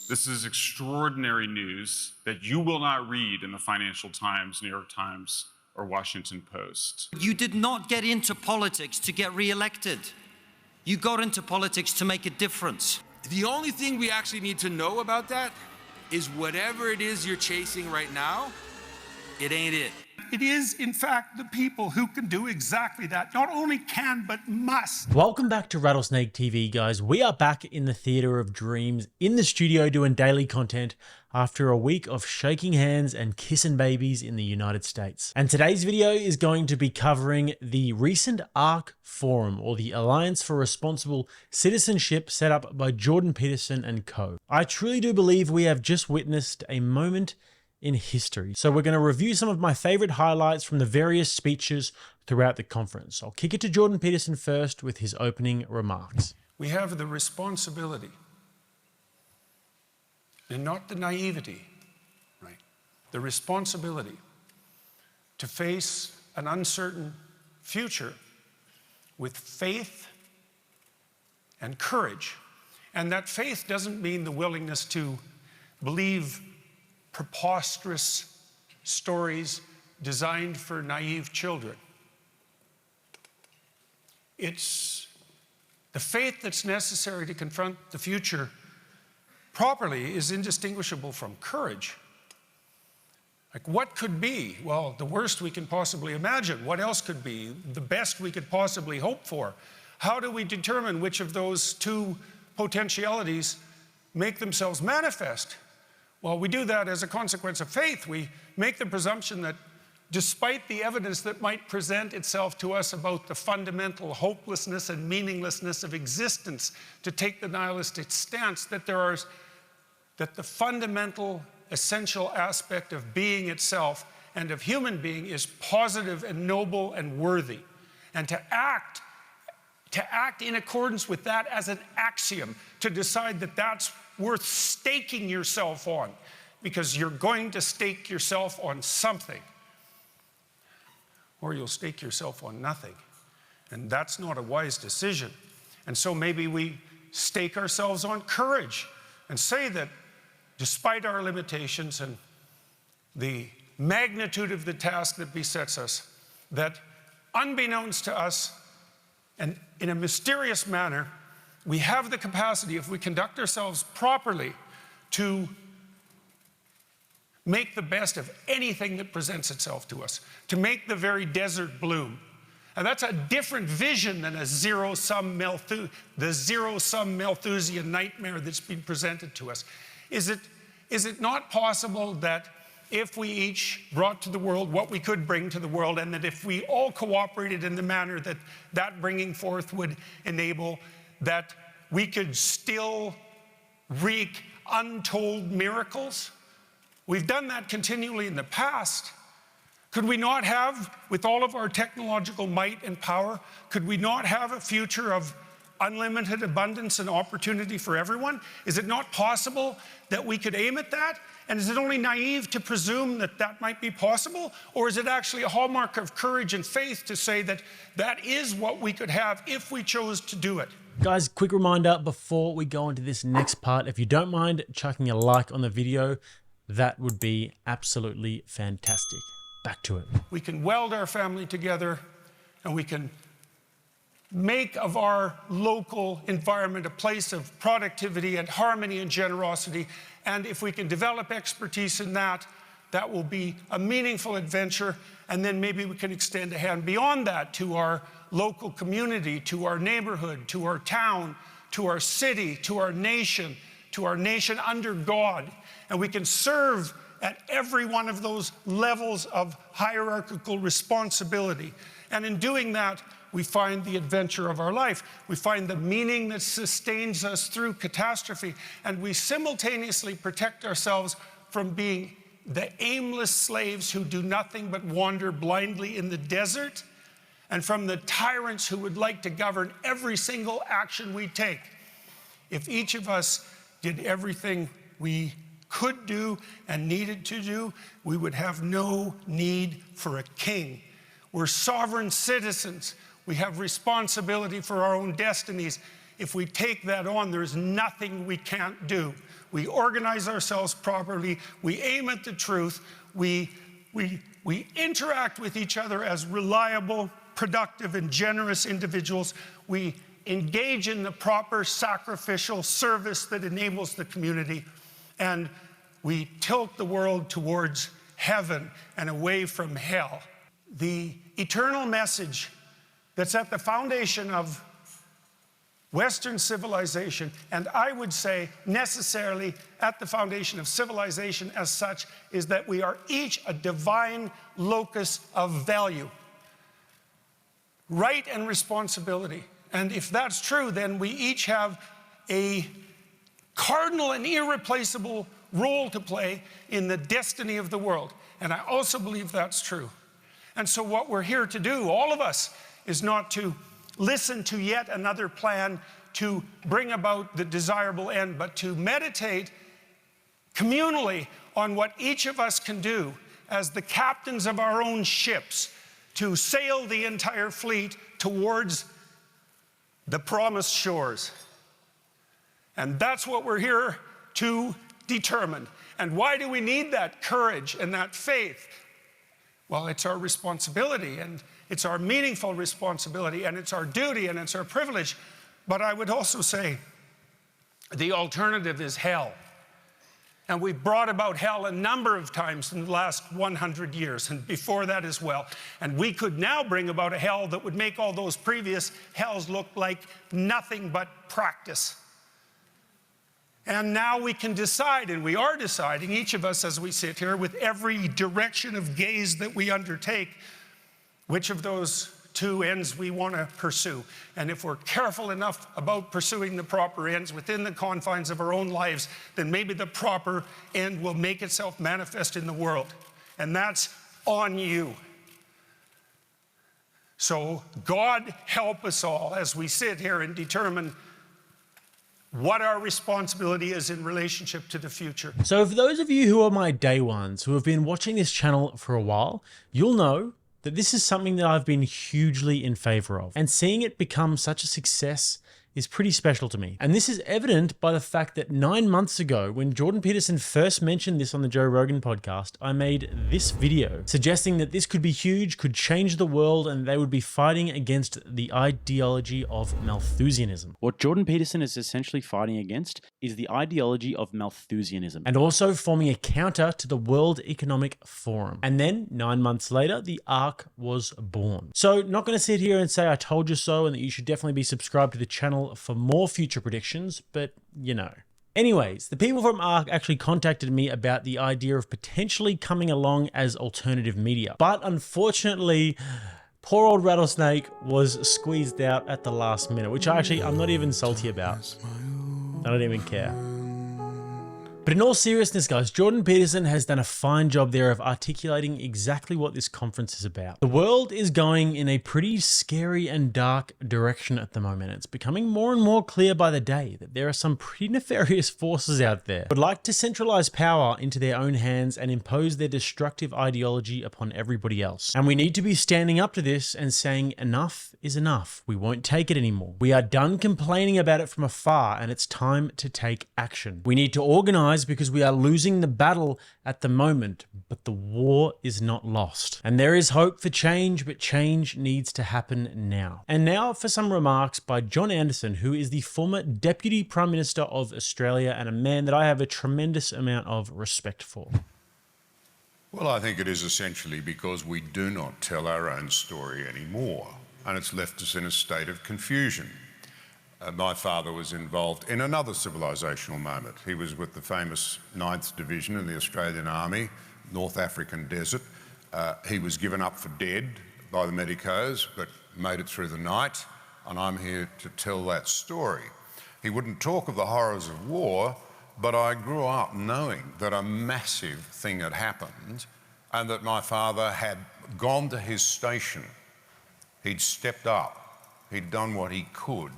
This is extraordinary news that you will not read in the Financial Times, New York Times, or Washington Post. You did not get into politics to get re-elected. You got into politics to make a difference. The only thing we actually need to know about that is whatever it is you're chasing right now, it ain't it. It is, in fact, the people who can do exactly that. Not only can, but must. Welcome back to Rattlesnake TV, guys. We are back in the theater of dreams, in the studio doing daily content after a week of shaking hands and kissing babies in the United States. And today's video is going to be covering the recent ARC Forum, or the Alliance for Responsible Citizenship, set up by Jordan Peterson and co. I truly do believe we have just witnessed a moment in history. So we're going to review some of my favorite highlights from the various speeches throughout the conference. I'll kick it to Jordan Peterson first with his opening remarks. We have the responsibility, and not the naivety, right? The responsibility to face an uncertain future with faith and courage. And that faith doesn't mean the willingness to believe preposterous stories designed for naive children. It's the faith that's necessary to confront the future properly is indistinguishable from courage. Like, what could be? Well, the worst we can possibly imagine. What else could be? The best we could possibly hope for. How do we determine which of those two potentialities make themselves manifest? Well, we do that as a consequence of faith. We make the presumption that despite the evidence that might present itself to us about the fundamental hopelessness and meaninglessness of existence, to take the nihilistic stance, that the fundamental essential aspect of being itself and of human being is positive and noble and worthy. And to act in accordance with that as an axiom, to decide that that's worth staking yourself on, because you're going to stake yourself on something, or you'll stake yourself on nothing. And that's not a wise decision. And so maybe we stake ourselves on courage and say that despite our limitations and the magnitude of the task that besets us, that unbeknownst to us and in a mysterious manner, we have the capacity, if we conduct ourselves properly, to make the best of anything that presents itself to us, to make the very desert bloom. And that's a different vision than the zero-sum Malthusian nightmare that's been presented to us. Is it not possible that if we each brought to the world what we could bring to the world, and that if we all cooperated in the manner that that bringing forth would enable, that we could still wreak untold miracles? We've done that continually in the past. Could we not have, with all of our technological might and power, could we not have a future of unlimited abundance and opportunity for everyone? Is it not possible that we could aim at that? And is it only naive to presume that that might be possible? Or is it actually a hallmark of courage and faith to say that that is what we could have if we chose to do it? Guys, quick reminder before we go into this next part, if you don't mind chucking a like on the video, that would be absolutely fantastic. Back to it. We can weld our family together, and we can make of our local environment a place of productivity and harmony and generosity. And if we can develop expertise in that, that will be a meaningful adventure. And then maybe we can extend a hand beyond that to our local community, to our neighborhood, to our town, to our city, to our nation under God. And we can serve at every one of those levels of hierarchical responsibility. And in doing that, we find the adventure of our life. We find the meaning that sustains us through catastrophe. And we simultaneously protect ourselves from being the aimless slaves who do nothing but wander blindly in the desert, and from the tyrants who would like to govern every single action we take. If each of us did everything we could do and needed to do, we would have no need for a king. We're sovereign citizens. We have responsibility for our own destinies. If we take that on, there's nothing we can't do. we organize ourselves properly, we aim at the truth, we interact with each other as reliable, productive, and generous individuals, we engage in the proper sacrificial service that enables the community, and we tilt the world towards heaven and away from hell. The eternal message that's at the foundation of Western civilization, and I would say necessarily at the foundation of civilization as such, is that we are each a divine locus of value, right and responsibility. And if that's true, then we each have a cardinal and irreplaceable role to play in the destiny of the world. And I also believe that's true. And so what we're here to do, all of us, is not to listen to yet another plan to bring about the desirable end, but to meditate communally on what each of us can do as the captains of our own ships to sail the entire fleet towards the promised shores. And that's what we're here to determine. And why do we need that courage and that faith? Well, it's our responsibility, and it's our meaningful responsibility, and it's our duty, and it's our privilege. But I would also say the alternative is hell. And we've brought about hell a number of times in the last 100 years, and before that as well. And we could now bring about a hell that would make all those previous hells look like nothing but practice. And now we can decide, and we are deciding, each of us as we sit here, with every direction of gaze that we undertake, which of those two ends we want to pursue. And if we're careful enough about pursuing the proper ends within the confines of our own lives, then maybe the proper end will make itself manifest in the world. And that's on you. So God help us all as we sit here and determine what our responsibility is in relationship to the future. So for those of you who are my day ones, who have been watching this channel for a while, you'll know that this is something that I've been hugely in favor of. And seeing it become such a success is pretty special to me. And this is evident by the fact that 9 months ago, when Jordan Peterson first mentioned this on the Joe Rogan podcast, I made this video suggesting that this could be huge, could change the world, and they would be fighting against the ideology of Malthusianism. What Jordan Peterson is essentially fighting against is the ideology of Malthusianism. And also forming a counter to the World Economic Forum. And then 9 months later, the ARC was born. So not going to sit here and say I told you so and that you should definitely be subscribed to the channel for more future predictions, but you know. Anyways, the people from ARC actually contacted me about the idea of potentially coming along as alternative media. But unfortunately, poor old Rattlesnake was squeezed out at the last minute, which I'm not even salty about. I don't even care. But in all seriousness, guys, Jordan Peterson has done a fine job there of articulating exactly what this conference is about. The world is going in a pretty scary and dark direction at the moment. It's becoming more and more clear by the day that there are some pretty nefarious forces out there who would like to centralize power into their own hands and impose their destructive ideology upon everybody else. And we need to be standing up to this and saying enough is enough. We won't take it anymore. We are done complaining about it from afar, and it's time to take action. We need to organize because we are losing the battle at the moment, but the war is not lost. And there is hope for change, but change needs to happen now. And now for some remarks by John Anderson, who is the former Deputy Prime Minister of Australia and a man that I have a tremendous amount of respect for. Well, I think it is essentially because we do not tell our own story anymore, and it's left us in a state of confusion. My father was involved in another civilisational moment. He was with the famous 9th Division in the Australian Army, North African desert. He was given up for dead by the medicos, but made it through the night, and I'm here to tell that story. He wouldn't talk of the horrors of war, but I grew up knowing that a massive thing had happened and that my father had gone to his station. He'd stepped up. He'd done what he could.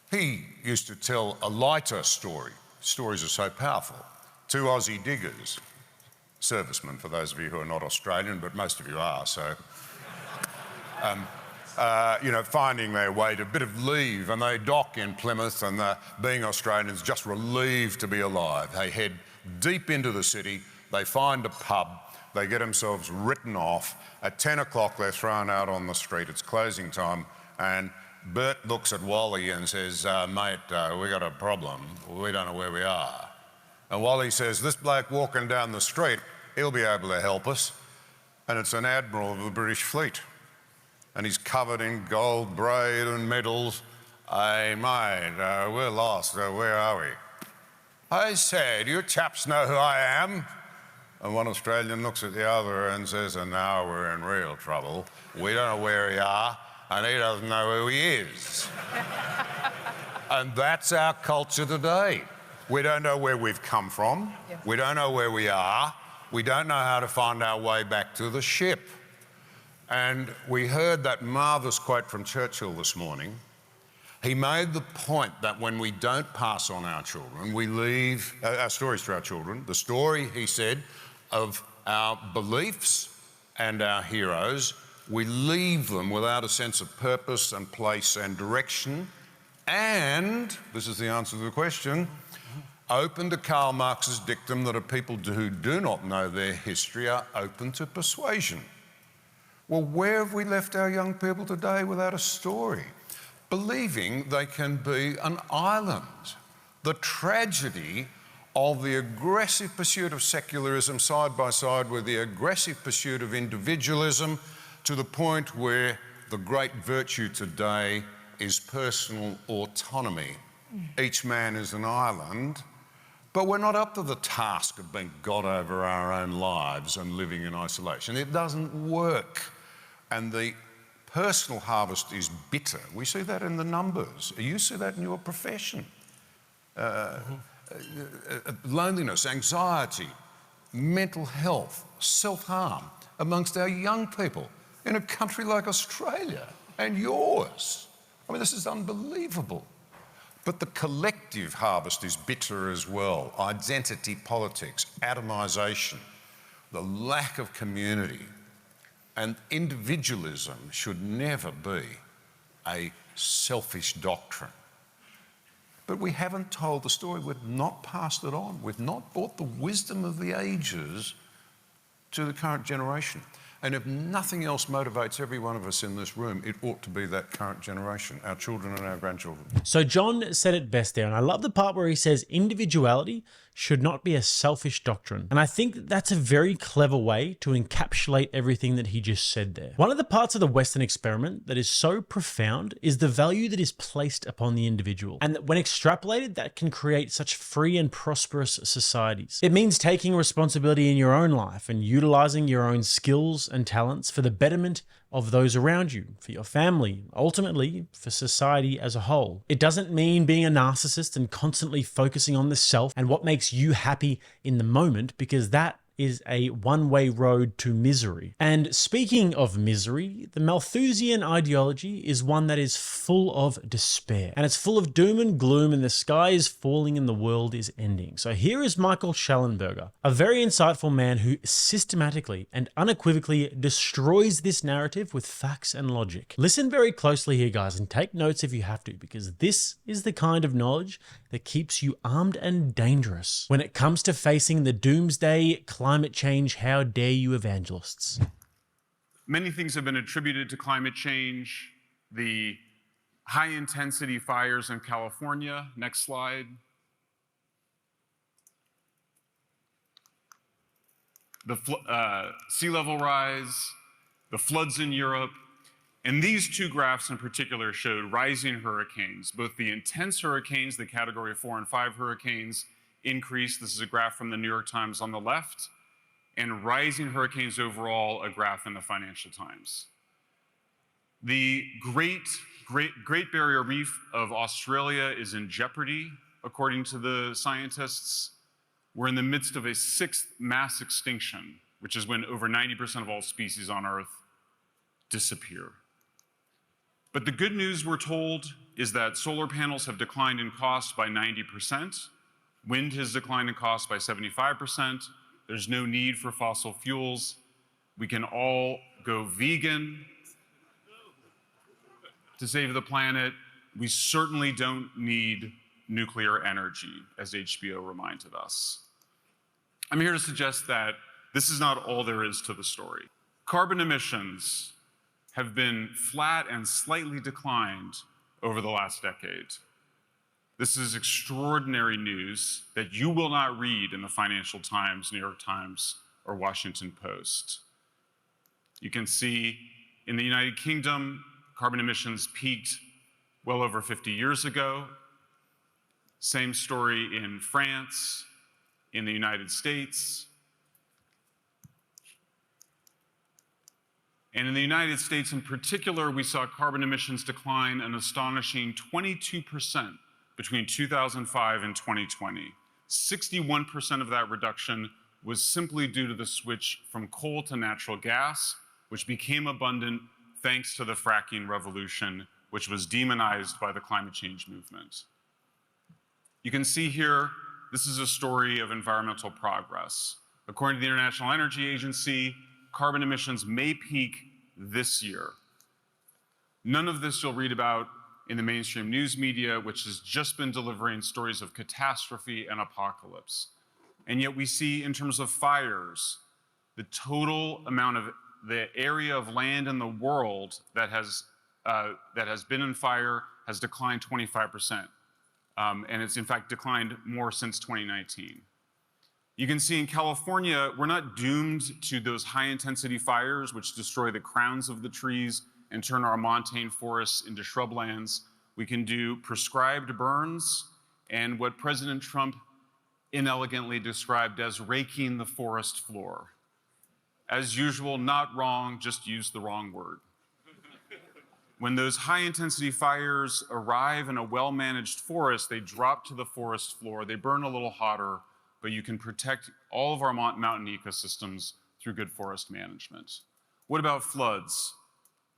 He used to tell a lighter story. Stories are so powerful. 2 Aussie diggers, servicemen for those of you who are not Australian, but most of you are, so. finding their way to a bit of leave, and they dock in Plymouth, and being Australians, just relieved to be alive. They head deep into the city, they find a pub, they get themselves written off. At 10 o'clock, they're thrown out on the street. It's closing time, and Bert looks at Wally and says, mate, we got a problem. We don't know where we are. And Wally says, this bloke walking down the street, he'll be able to help us. And it's an admiral of the British fleet. And he's covered in gold braid and medals. Hey, mate, we're lost. Where are we? I say, do you chaps know who I am? And one Australian looks at the other and says, and now we're in real trouble. We don't know where we are, and he doesn't know who he is. And that's our culture today. We don't know where we've come from. Yeah. We don't know where we are. We don't know how to find our way back to the ship. And we heard that marvellous quote from Churchill this morning. He made the point that when we don't pass on our children, we leave our stories to our children. The story, he said, of our beliefs and our heroes, we leave them without a sense of purpose and place and direction. And, this is the answer to the question, open to Karl Marx's dictum that a people who do not know their history are open to persuasion. Well, where have we left our young people today without a story? Believing they can be an island. The tragedy of the aggressive pursuit of secularism side by side with the aggressive pursuit of individualism, to the point where the great virtue today is personal autonomy. Each man is an island, but we're not up to the task of being God over our own lives and living in isolation. It doesn't work. And the personal harvest is bitter. We see that in the numbers. You see that in your profession. Loneliness, anxiety, mental health, self-harm amongst our young people in a country like Australia and yours. I mean, this is unbelievable. But the collective harvest is bitter as well. Identity politics, atomisation, the lack of community. And individualism should never be a selfish doctrine. But we haven't told the story. We've not passed it on. We've not brought the wisdom of the ages to the current generation. And if nothing else motivates every one of us in this room, it ought to be that current generation, our children and our grandchildren. So John said it best there, and I love the part where he says individuality should not be a selfish doctrine. And I think that's a very clever way to encapsulate everything that he just said there. One of the parts of the Western experiment that is so profound is the value that is placed upon the individual. And that when extrapolated, that can create such free and prosperous societies. It means taking responsibility in your own life and utilizing your own skills and talents for the betterment of those around you, for your family, ultimately for society as a whole. It doesn't mean being a narcissist and constantly focusing on the self and what makes you happy in the moment, because that is a one-way road to misery. And speaking of misery, the Malthusian ideology is one that is full of despair, and it's full of doom and gloom, and the sky is falling and the world is ending. So here is Michael Schellenberger, a very insightful man who systematically and unequivocally destroys this narrative with facts and logic. Listen very closely here, guys, and take notes if you have to, because this is the kind of knowledge that keeps you armed and dangerous when it comes to facing the doomsday climate change. How dare you, evangelists? Many things have been attributed to climate change. The high-intensity fires in California. Next slide. The sea level rise, the floods in Europe. And these two graphs in particular showed rising hurricanes. Both the intense hurricanes, the category 4 and 5 hurricanes, increased. This is a graph from the New York Times on the left. And rising hurricanes overall, a graph in the Financial Times. The Great Barrier Reef of Australia is in jeopardy, according to the scientists. We're in the midst of a 6th mass extinction, which is when over 90% of all species on Earth disappear. But the good news, we're told, is that solar panels have declined in cost by 90%. Wind has declined in cost by 75%. There's no need for fossil fuels. We can all go vegan. to save the planet, we certainly don't need nuclear energy, as HBO reminded us. I'm here to suggest that this is not all there is to the story. Carbon emissions have been flat and slightly declined over the last decade. This is extraordinary news that you will not read in the Financial Times, New York Times, or Washington Post. You can see in the United Kingdom, carbon emissions peaked well over 50 years ago. Same story in France, in the United States. And in the United States in particular, we saw carbon emissions decline an astonishing 22% between 2005 and 2020. 61% of that reduction was simply due to the switch from coal to natural gas, which became abundant thanks to the fracking revolution, which was demonized by the climate change movement. You can see here, this is a story of environmental progress. According to the International Energy Agency, carbon emissions may peak this year. None of this you'll read about in the mainstream news media, which has just been delivering stories of catastrophe and apocalypse. And yet we see, in terms of fires, the total amount of the area of land in the world that has been in fire has declined 25%. And it's in fact declined more since 2019. You can see in California, we're not doomed to those high-intensity fires which destroy the crowns of the trees and turn our montane forests into shrublands. We can do prescribed burns and what President Trump inelegantly described as raking the forest floor. As usual, not wrong, just used the wrong word. When those high-intensity fires arrive in a well-managed forest, they drop to the forest floor, they burn a little hotter, but you can protect all of our mountain ecosystems through good forest management. What about floods?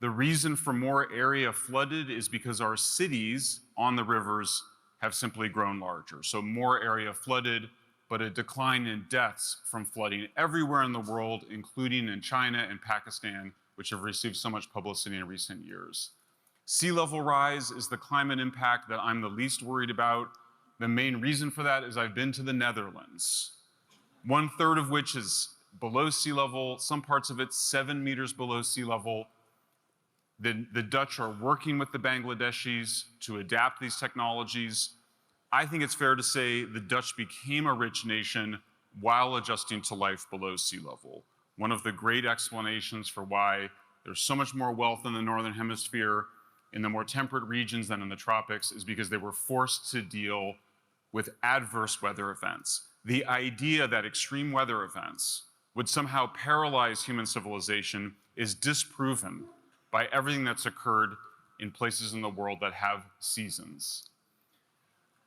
The reason for more area flooded is because our cities on the rivers have simply grown larger. So more area flooded, but a decline in deaths from flooding everywhere in the world, including in China and Pakistan, which have received so much publicity in recent years. Sea level rise is the climate impact that I'm the least worried about. The main reason for that is I've been to the Netherlands, 1/3 of which is below sea level, some parts of it 7 meters below sea level. The Dutch are working with the Bangladeshis to adapt these technologies. I think it's fair to say the Dutch became a rich nation while adjusting to life below sea level. One of the great explanations for why there's so much more wealth in the Northern Hemisphere in the more temperate regions than in the tropics is because they were forced to deal with adverse weather events. The idea that extreme weather events would somehow paralyze human civilization is disproven by everything that's occurred in places in the world that have seasons.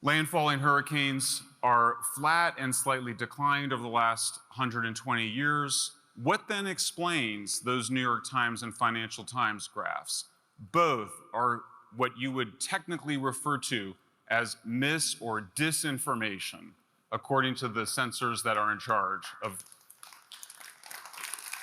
Landfalling hurricanes are flat and slightly declined over the last 120 years. What then explains those New York Times and Financial Times graphs? Both are what you would technically refer to as mis- or disinformation, according to the censors that are in charge of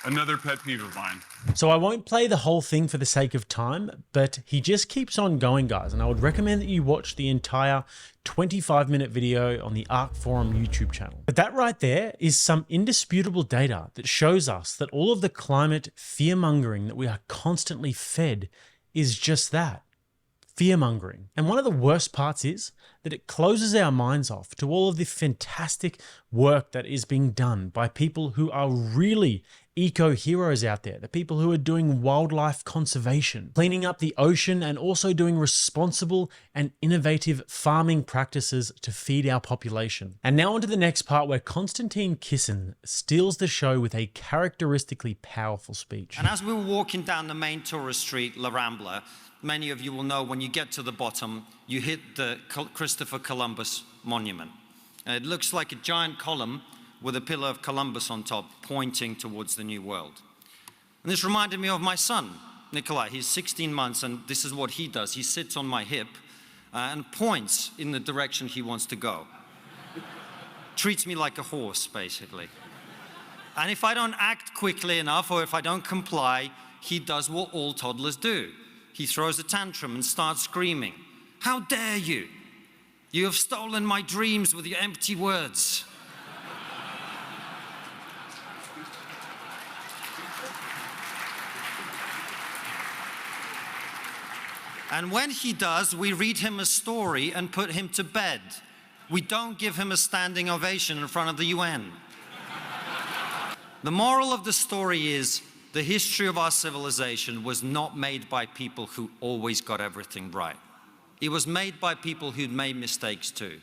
another pet peeve of mine. So I won't play the whole thing for the sake of time, but he just keeps on going, guys. And I would recommend that you watch the entire 25-minute video on the Arc Forum YouTube channel. But that right there is some indisputable data that shows us that all of the climate fear-mongering that we are constantly fed is just that, fear-mongering. And one of the worst parts is that it closes our minds off to all of the fantastic work that is being done by people who are really eco-heroes out there, the people who are doing wildlife conservation, cleaning up the ocean, and also doing responsible and innovative farming practices to feed our population. And now on to the next part where Konstantin Kisin steals the show with a characteristically powerful speech. And as we were walking down the main tourist street, La Rambla, many of you will know when you get to the bottom, you hit the Christopher Columbus monument. It looks like a giant column with a pillar of Columbus on top, pointing towards the new world. And this reminded me of my son, Nikolai. He's 16 months, and this is what he does. He sits on my hip and points in the direction he wants to go. Treats me like a horse, basically. And if I don't act quickly enough, or if I don't comply, he does what all toddlers do. he throws a tantrum and starts screaming, "How dare you? You have stolen my dreams with your empty words." And when he does, we read him a story and put him to bed. We don't give him a standing ovation in front of the UN. The moral of the story is, the history of our civilization was not made by people who always got everything right. It was made by people who'd made mistakes too.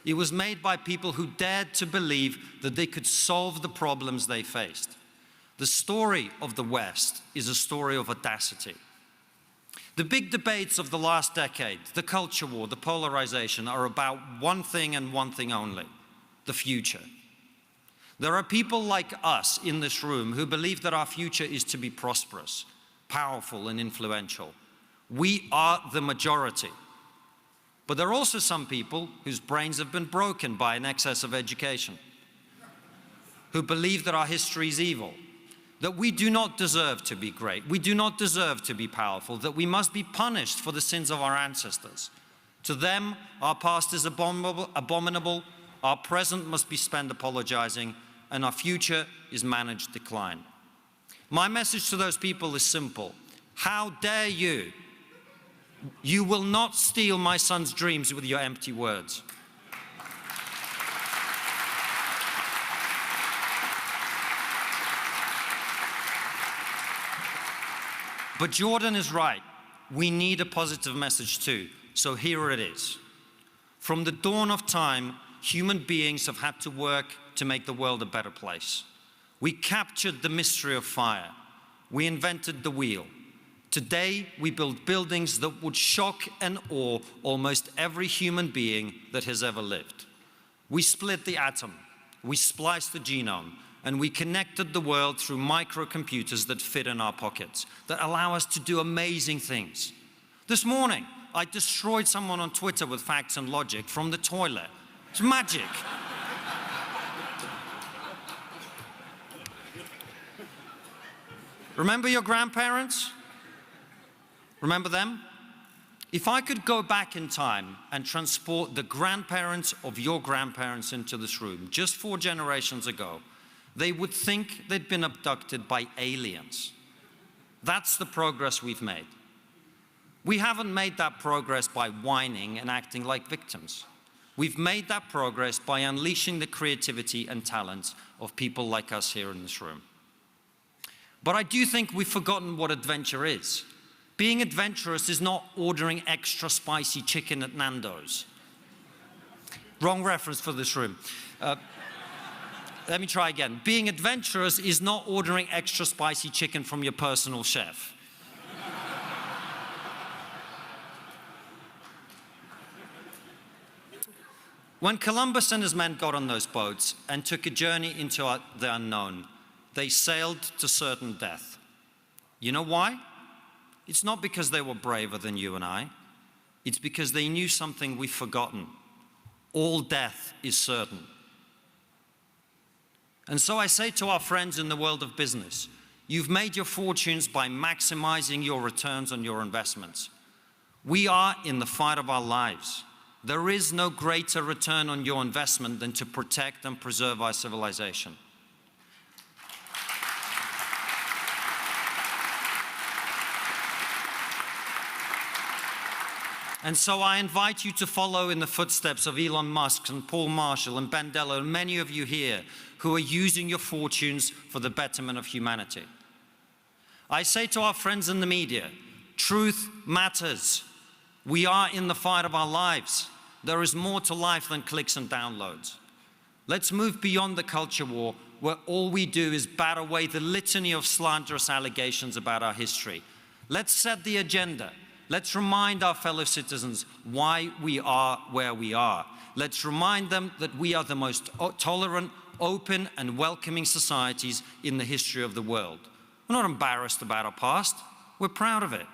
It was made by people who dared to believe that they could solve the problems they faced. The story of the West is a story of audacity. The big debates of the last decade, the culture war, the polarization, are about one thing and one thing only: the future. There are people like us in this room who believe that our future is to be prosperous, powerful, and influential. We are the majority. But there are also some people whose brains have been broken by an excess of education, who believe that our history is evil, that we do not deserve to be great, we do not deserve to be powerful, that we must be punished for the sins of our ancestors. To them, our past is abominable, our present must be spent apologizing, and our future is managed decline. My message to those people is simple: how dare you? You will not steal my son's dreams with your empty words. But Jordan is right. We need a positive message too. So here it is. From the dawn of time, human beings have had to work to make the world a better place. We captured the mystery of fire. We invented the wheel. Today, we build buildings that would shock and awe almost every human being that has ever lived. We split the atom. We spliced the genome. And we connected the world through microcomputers that fit in our pockets, that allow us to do amazing things. This morning, I destroyed someone on Twitter with facts and logic from the toilet. It's magic. Remember your grandparents? Remember them? If I could go back in time and transport the grandparents of your grandparents into this room, just 4 generations ago, they would think they'd been abducted by aliens. That's the progress we've made. We haven't made that progress by whining and acting like victims. We've made that progress by unleashing the creativity and talents of people like us here in this room. But I do think we've forgotten what adventure is. Being adventurous is not ordering extra spicy chicken at Nando's. Wrong reference for this room. Let me try again. Being adventurous is not ordering extra spicy chicken from your personal chef. When Columbus and his men got on those boats and took a journey into the unknown, they sailed to certain death. You know why? It's not because they were braver than you and I. It's because they knew something we've forgotten. All death is certain. And so I say to our friends in the world of business, you've made your fortunes by maximizing your returns on your investments. We are in the fight of our lives. There is no greater return on your investment than to protect and preserve our civilization. And so I invite you to follow in the footsteps of Elon Musk and Paul Marshall and Ben Dello and many of you here who are using your fortunes for the betterment of humanity. I say to our friends in the media, truth matters. We are in the fight of our lives. There is more to life than clicks and downloads. Let's move beyond the culture war, where all we do is bat away the litany of slanderous allegations about our history. Let's set the agenda. Let's remind our fellow citizens why we are where we are. Let's remind them that we are the most tolerant, open, and welcoming societies in the history of the world. We're not embarrassed about our past. We're proud of it.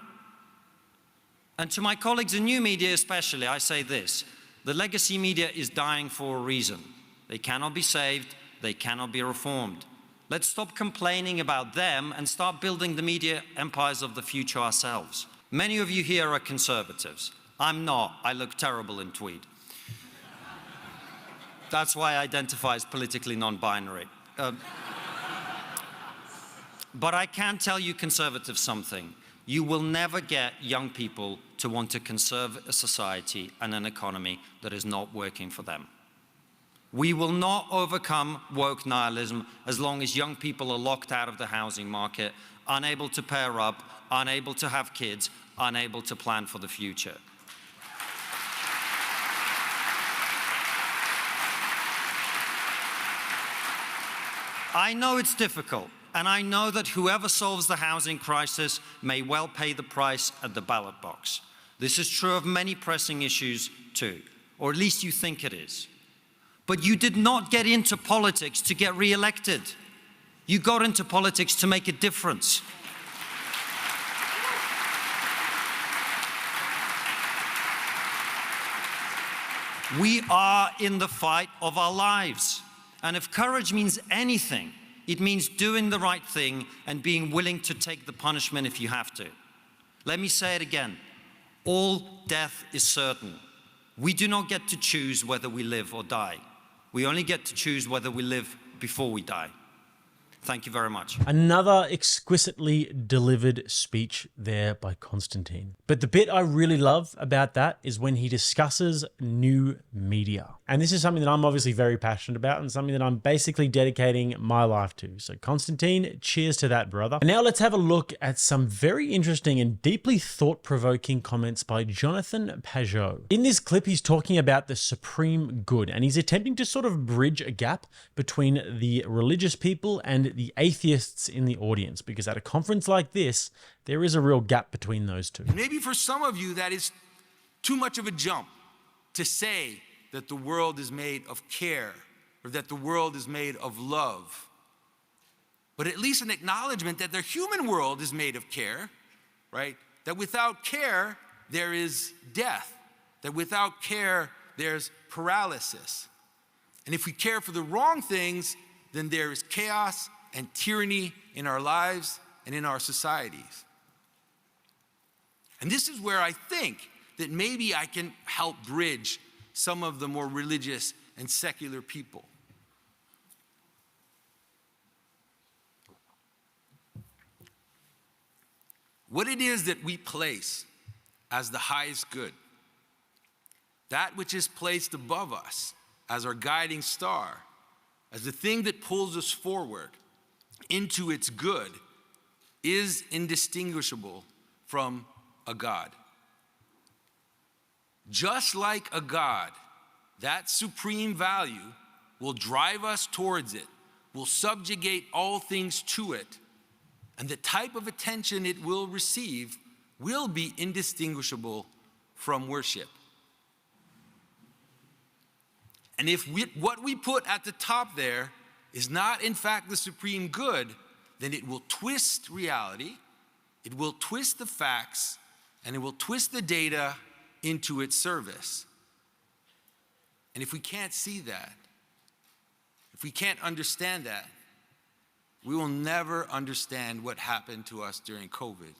And to my colleagues in new media especially, I say this: the legacy media is dying for a reason. They cannot be saved. They cannot be reformed. Let's stop complaining about them and start building the media empires of the future ourselves. Many of you here are conservatives. I'm not. I look terrible in tweed. That's why I identify as politically non-binary. But I can tell you conservatives something. You will never get young people to want to conserve a society and an economy that is not working for them. We will not overcome woke nihilism as long as young people are locked out of the housing market, unable to pair up, unable to have kids, unable to plan for the future. I know it's difficult, and I know that whoever solves the housing crisis may well pay the price at the ballot box. This is true of many pressing issues too, or at least you think it is. But you did not get into politics to get re-elected. You got into politics to make a difference. We are in the fight of our lives. And if courage means anything, it means doing the right thing and being willing to take the punishment if you have to. Let me say it again. All death is certain. We do not get to choose whether we live or die. We only get to choose whether we live before we die. Thank you very much. Another exquisitely delivered speech there by Konstantin. But the bit I really love about that is when he discusses new media. And this is something that I'm obviously very passionate about and something that I'm basically dedicating my life to. So Konstantin, cheers to that, brother. And now let's have a look at some very interesting and deeply thought-provoking comments by Jonathan Pajot. In this clip, he's talking about the supreme good, and he's attempting to sort of bridge a gap between the religious people and the atheists in the audience, because at a conference like this, there is a real gap between those two. Maybe for some of you, that is too much of a jump to say that the world is made of care or that the world is made of love. But at least an acknowledgement that the human world is made of care, right? That without care, there is death. That without care, there's paralysis. And if we care for the wrong things, then there is chaos and tyranny in our lives and in our societies. And this is where I think that maybe I can help bridge some of the more religious and secular people. What it is that we place as the highest good, that which is placed above us as our guiding star, as the thing that pulls us forward into its good, is indistinguishable from a God. Just like a God, that supreme value will drive us towards it, will subjugate all things to it, and the type of attention it will receive will be indistinguishable from worship. And if what we put at the top there is not in fact the supreme good, then it will twist reality, it will twist the facts, and it will twist the data into its service. And if we can't see that, if we can't understand that, we will never understand what happened to us during COVID.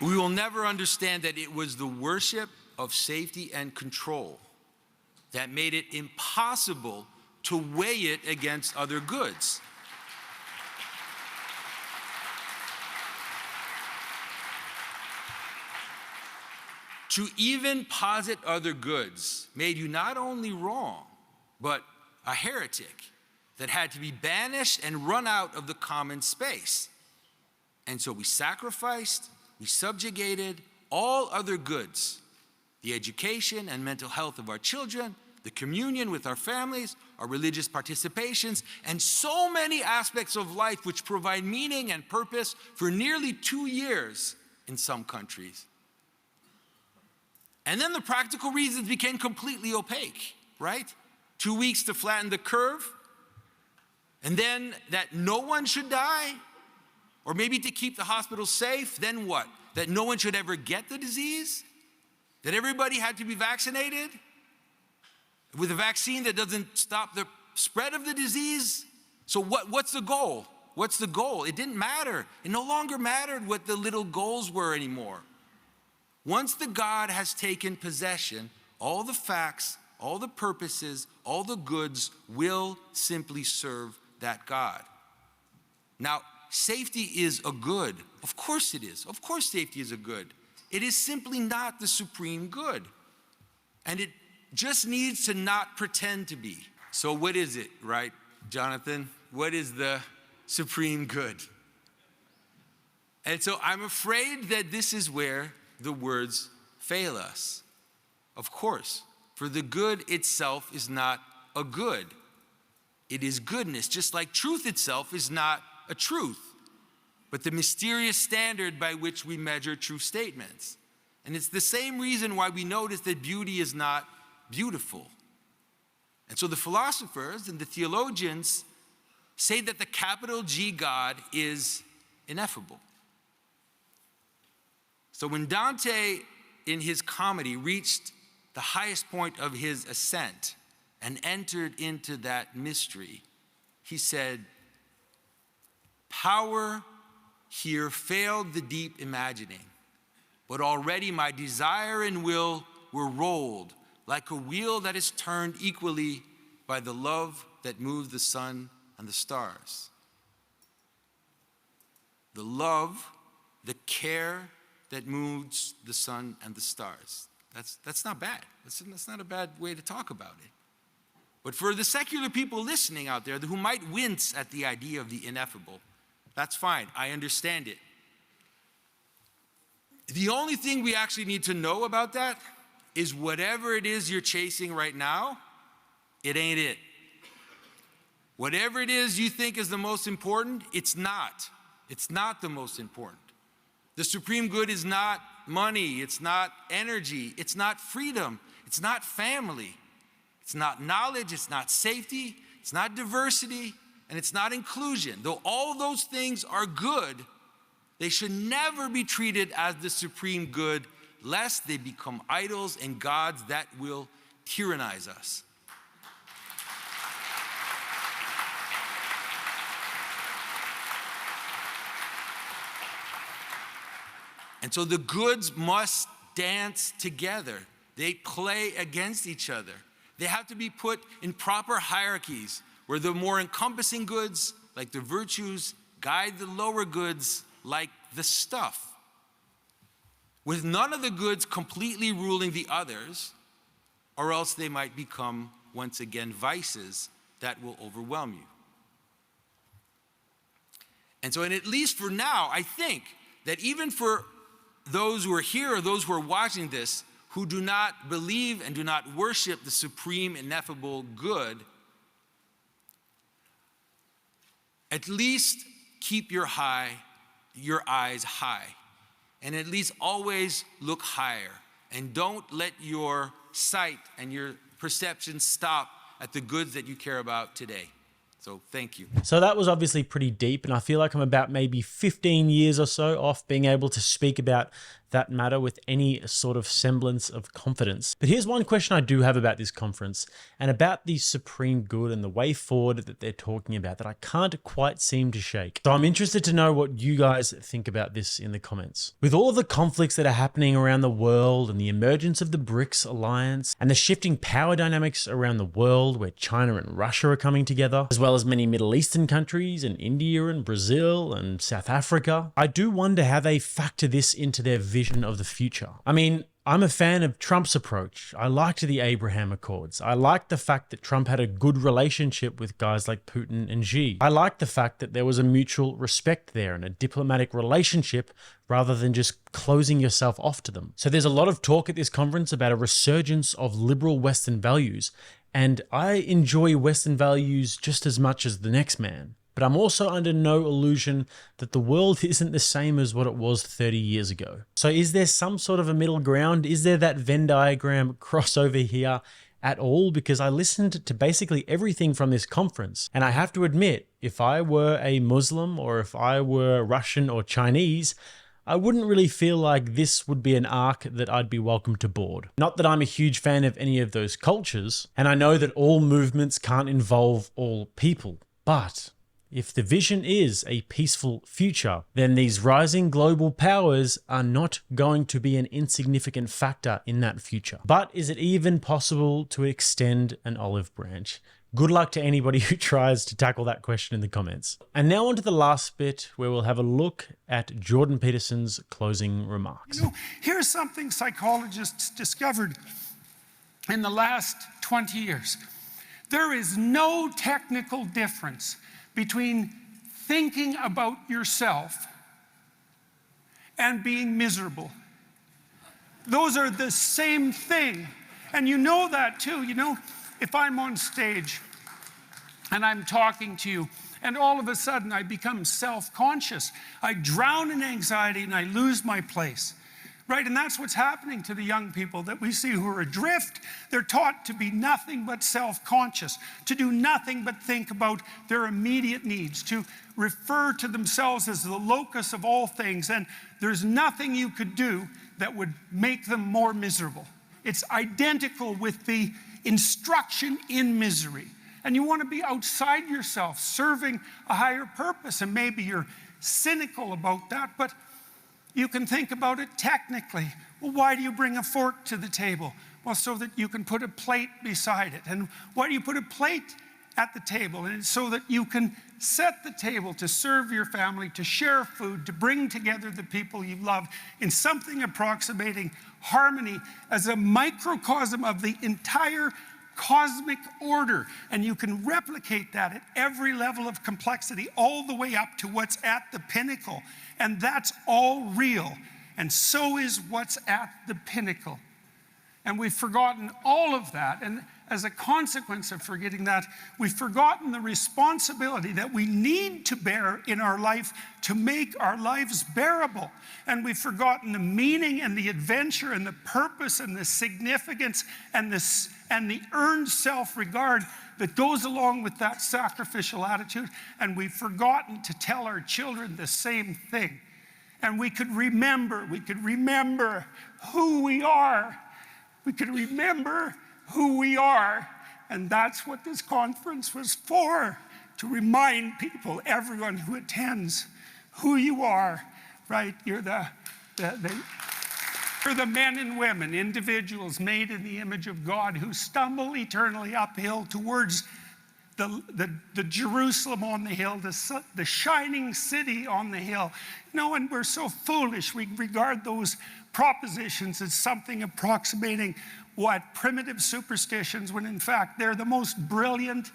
We will never understand that it was the worship of safety and control that made it impossible to weigh it against other goods. To even posit other goods made you not only wrong, but a heretic that had to be banished and run out of the common space. And so we sacrificed, we subjugated all other goods, the education and mental health of our children, the communion with our families, our religious participations, and so many aspects of life which provide meaning and purpose for nearly 2 years in some countries. And then the practical reasons became completely opaque, right? 2 weeks to flatten the curve, and then that no one should die, or maybe to keep the hospitals safe, then what? That no one should ever get the disease? That everybody had to be vaccinated? With a vaccine that doesn't stop the spread of the disease? So what's the goal? What's the goal? It didn't matter. It no longer mattered what the little goals were anymore. Once the God has taken possession, all the facts, all the purposes, all the goods will simply serve that God. Now, safety is a good. Of course it is. Of course safety is a good. It is simply not the supreme good. And it just needs to not pretend to be. So what is it, right, Jonathan? What is the supreme good? And so I'm afraid that this is where the words fail us. Of course, for the good itself is not a good. It is goodness, just like truth itself is not a truth, but the mysterious standard by which we measure true statements. And it's the same reason why we notice that beauty is not beautiful. And so the philosophers and the theologians say that the capital G God is ineffable. So when Dante, in his comedy, reached the highest point of his ascent and entered into that mystery, he said, "Power here failed the deep imagining, but already my desire and will were rolled like a wheel that is turned equally by the love that moves the sun and the stars." The love, the care that moves the sun and the stars. That's not bad. That's not a bad way to talk about it. But for the secular people listening out there who might wince at the idea of the ineffable, that's fine. I understand it. The only thing we actually need to know about that is whatever it is you're chasing right now, it ain't it. Whatever it is you think is the most important, it's not. It's not the most important. The supreme good is not money, it's not energy, it's not freedom, it's not family, it's not knowledge, it's not safety, it's not diversity, and it's not inclusion. Though all those things are good, they should never be treated as the supreme good, lest they become idols and gods that will tyrannize us. And so the goods must dance together. They play against each other. They have to be put in proper hierarchies where the more encompassing goods, like the virtues, guide the lower goods, like the stuff. With none of the goods completely ruling the others, or else they might become, once again, vices that will overwhelm you. And so, and at least for now, I think that even for those who are here or those who are watching this who do not believe and do not worship the supreme ineffable good, at least keep your eyes high, and at least always look higher, and don't let your sight and your perception stop at the goods that you care about today. So thank you. So that was obviously pretty deep, and I feel like I'm about maybe 15 years or so off being able to speak about that matter with any sort of semblance of confidence. But here's one question I do have about this conference and about the supreme good and the way forward that they're talking about that I can't quite seem to shake. So I'm interested to know what you guys think about this in the comments. With all of the conflicts that are happening around the world and the emergence of the BRICS alliance and the shifting power dynamics around the world where China and Russia are coming together, as well as many Middle Eastern countries and India and Brazil and South Africa, I do wonder how they factor this into their vision of the future. I mean, I'm a fan of Trump's approach. I liked the Abraham Accords. I liked the fact that Trump had a good relationship with guys like Putin and Xi. I liked the fact that there was a mutual respect there and a diplomatic relationship rather than just closing yourself off to them. So there's a lot of talk at this conference about a resurgence of liberal Western values, and I enjoy Western values just as much as the next man. But I'm also under no illusion that the world isn't the same as what it was 30 years ago. So is there some sort of a middle ground? Is there that Venn diagram crossover here at all? Because I listened to basically everything from this conference, and I have to admit, if I were a Muslim or if I were Russian or Chinese, I wouldn't really feel like this would be an arc that I'd be welcome to board. Not that I'm a huge fan of any of those cultures, and I know that all movements can't involve all people, but If the vision is a peaceful future, then these rising global powers are not going to be an insignificant factor in that future. But is it even possible to extend an olive branch? Good luck to anybody who tries to tackle that question in the comments. And now on to the last bit, where we'll have a look at Jordan Peterson's closing remarks. Here's something psychologists discovered in the last 20 years. There is no technical difference between thinking about yourself and being miserable. Those are the same thing. And you know that too. You know, if I'm on stage and I'm talking to you, and all of a sudden I become self-conscious, I drown in anxiety and I lose my place. Right, and that's what's happening to the young people that we see who are adrift. They're taught to be nothing but self-conscious, to do nothing but think about their immediate needs, to refer to themselves as the locus of all things, and there's nothing you could do that would make them more miserable. It's identical with the instruction in misery. And you want to be outside yourself, serving a higher purpose, and maybe you're cynical about that, but you can think about it technically. Well, why do you bring a fork to the table? Well, so that you can put a plate beside it. And why do you put a plate at the table? And it's so that you can set the table to serve your family, to share food, to bring together the people you love in something approximating harmony as a microcosm of the entire cosmic order. And you can replicate that at every level of complexity, all the way up to what's at the pinnacle. And that's all real. And so is what's at the pinnacle. And we've forgotten all of that. And as a consequence of forgetting that, we've forgotten the responsibility that we need to bear in our life to make our lives bearable. And we've forgotten the meaning and the adventure and the purpose and the significance and the earned self-regard that goes along with that sacrificial attitude. And we've forgotten to tell our children the same thing. And we could remember who we are. We could remember who we are. And that's what this conference was for, to remind people, everyone who attends, who you are, right? You're the men and women, individuals made in the image of God, who stumble eternally uphill towards the Jerusalem on the hill, the shining city on the hill. No, and we're so foolish. We regard those propositions as something approximating what primitive superstitions, when in fact they're the most brilliant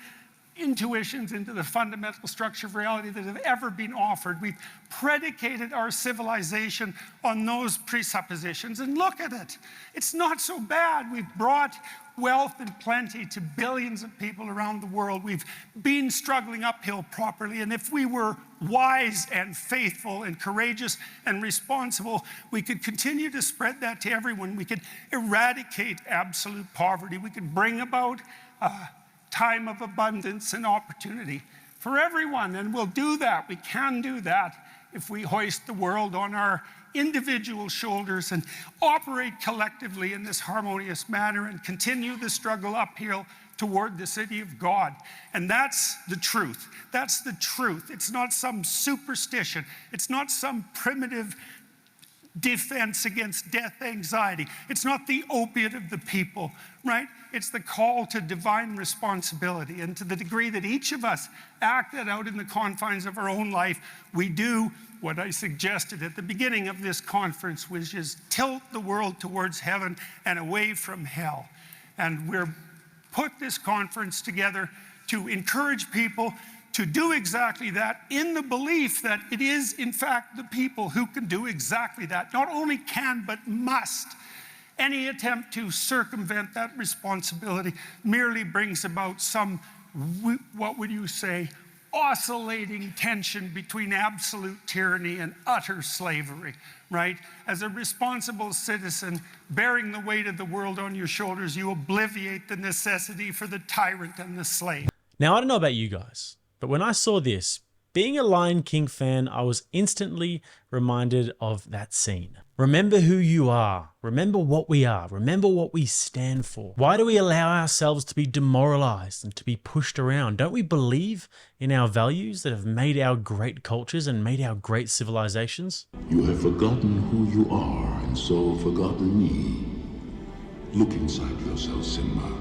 intuitions into the fundamental structure of reality that have ever been offered. We've predicated our civilization on those presuppositions, and look at it. It's not so bad. We've brought wealth and plenty to billions of people around the world. We've been struggling uphill properly, and if we were wise and faithful and courageous and responsible, we could continue to spread that to everyone. We could eradicate absolute poverty. We could bring about time of abundance and opportunity for everyone, and we'll do that. We can do that if we hoist the world on our individual shoulders and operate collectively in this harmonious manner and continue the struggle uphill toward the city of God. And that's the truth. That's the truth. It's not some superstition. It's not some primitive defense against death anxiety. It's not the opiate of the people, right? It's the call to divine responsibility. And to the degree that each of us act that out in the confines of our own life, we do what I suggested at the beginning of this conference, which is tilt the world towards heaven and away from hell. And we're put this conference together to encourage people to do exactly that, in the belief that it is, in fact, the people who can do exactly that. Not only can, but must. Any attempt to circumvent that responsibility merely brings about some, what would you say, oscillating tension between absolute tyranny and utter slavery, right? As a responsible citizen, bearing the weight of the world on your shoulders, you obliviate the necessity for the tyrant and the slave. Now, I don't know about you guys, but when I saw this, being a Lion King fan, I was instantly reminded of that scene. Remember who you are. Remember what we are. Remember what we stand for. Why do we allow ourselves to be demoralized and to be pushed around? Don't we believe in our values that have made our great cultures and made our great civilizations? You have forgotten who you are, and so forgotten me. Look inside yourself, Simba.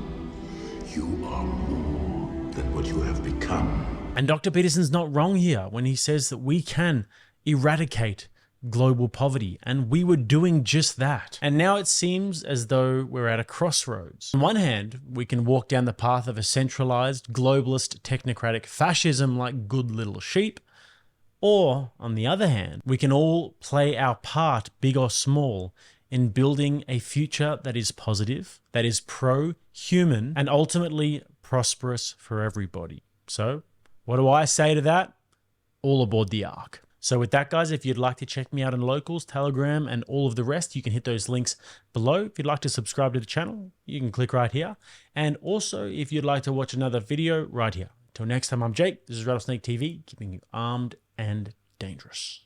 You are more than what you have become. And Dr. Peterson's not wrong here when he says that we can eradicate global poverty, and we were doing just that. And now it seems as though we're at a crossroads. On one hand, we can walk down the path of a centralized, globalist, technocratic fascism like good little sheep, or on the other hand, we can all play our part, big or small, in building a future that is positive, that is pro-human, and ultimately prosperous for everybody. So, what do I say to that? All aboard the Ark. So with that, guys, if you'd like to check me out on Locals, Telegram, and all of the rest, you can hit those links below. If you'd like to subscribe to the channel, you can click right here. And also, if you'd like to watch another video, right here. Till next time, I'm Jake. This is Rattlesnake TV, keeping you armed and dangerous.